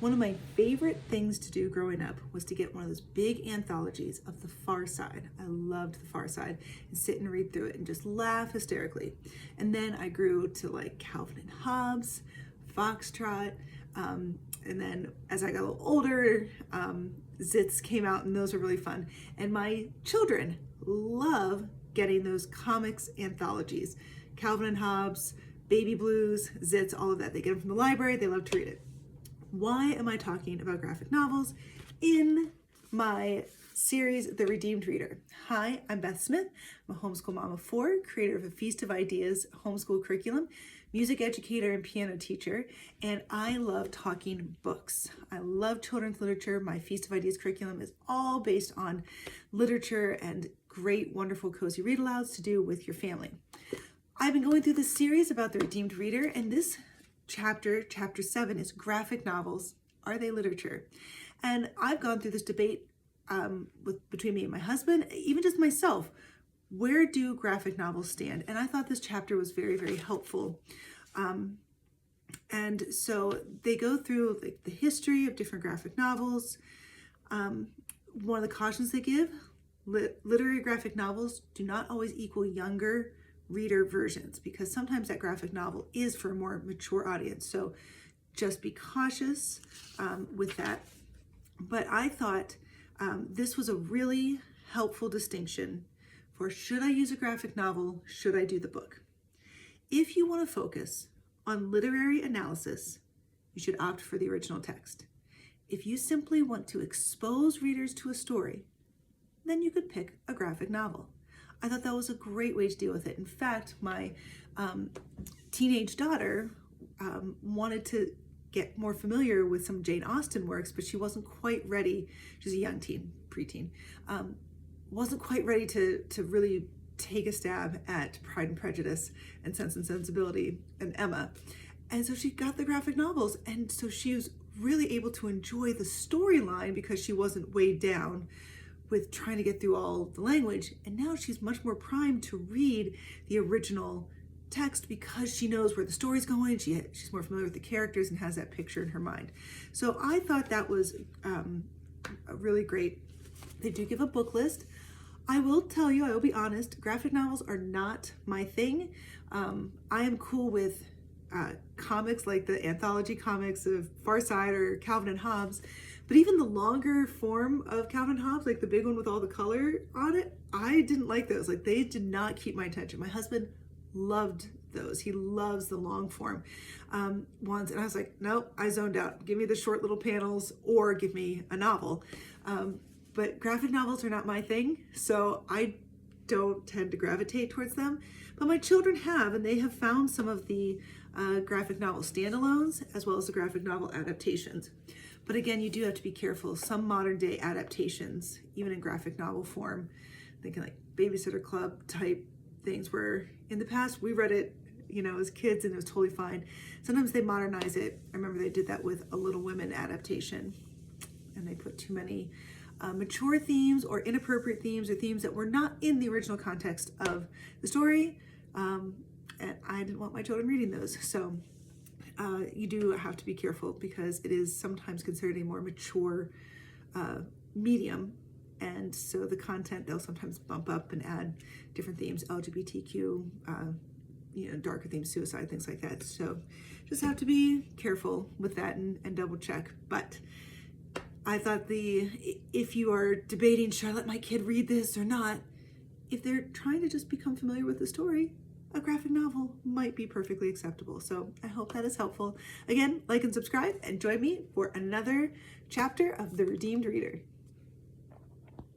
One of my favorite things to do growing up was to get one of those big anthologies of The Far Side. I loved The Far Side and sit and read through it and just laugh hysterically. And then I grew to like Calvin and Hobbes, Foxtrot, and then as I got a little older, Zits came out and those were really fun. And my children love getting those comics anthologies, Calvin and Hobbes, Baby Blues, Zits, all of that. They get them from the library, they love to read it. Why am I talking about graphic novels in my series, The Redeemed Reader? Hi, I'm Beth Smith. I'm a homeschool mom of 4, creator of a Feast of Ideas homeschool curriculum, music educator and piano teacher, and I love talking books. I love children's literature. My Feast of Ideas curriculum is all based on literature and great, wonderful, cozy read-alouds to do with your family. I've been going through this series about The Redeemed Reader, and this chapter 7 is graphic novels. Are they literature? And I've gone through this debate between me and my husband, even just myself. Where do graphic novels stand? And I thought this chapter was very, very helpful. And so they go through like the history of different graphic novels. One of the cautions they give, literary graphic novels do not always equal younger reader versions, because sometimes that graphic novel is for a more mature audience. So just be cautious with that. But I thought this was a really helpful distinction for should I use a graphic novel, should I do the book? If you want to focus on literary analysis, you should opt for the original text. If you simply want to expose readers to a story, then you could pick a graphic novel. I thought that was a great way to deal with it. In fact, my teenage daughter wanted to get more familiar with some Jane Austen works, but she wasn't quite ready. She's a young teen, preteen. Wasn't quite ready to really take a stab at Pride and Prejudice and Sense and Sensibility and Emma. And so she got the graphic novels, and so she was really able to enjoy the storyline because she wasn't weighed down with trying to get through all the language. And now she's much more primed to read the original text because she knows where the story's going. She's more familiar with the characters and has that picture in her mind. So I thought that was a really great. They do give a book list. I will tell you, I will be honest, graphic novels are not my thing. I am cool with comics like the anthology comics of Far Side or Calvin and Hobbes, but even the longer form of Calvin and Hobbes, like the big one with all the color on it, I didn't like those. Like they did not keep my attention. My husband loved those. He loves the long form ones. And I was like, nope, I zoned out. Give me the short little panels or give me a novel. But graphic novels are not my thing, so I don't tend to gravitate towards them. But my children have, and they have found some of the graphic novel standalones as well as the graphic novel adaptations. But again, you do have to be careful. Some modern day adaptations, even in graphic novel form, thinking like Babysitter Club type things where in the past we read it, as kids and it was totally fine. Sometimes they modernize it. I remember they did that with a Little Women adaptation, and they put too many mature themes or inappropriate themes or themes that were not in the original context of the story. And I didn't want my children reading those. So you do have to be careful because it is sometimes considered a more mature medium. And so the content, they'll sometimes bump up and add different themes, LGBTQ, darker themes, suicide, things like that. So just have to be careful with that and double check. But I thought if you are debating, should I let my kid read this or not? If they're trying to just become familiar with the story, a graphic novel might be perfectly acceptable. So I hope that is helpful. Again, like and subscribe and join me for another chapter of The Redeemed Reader.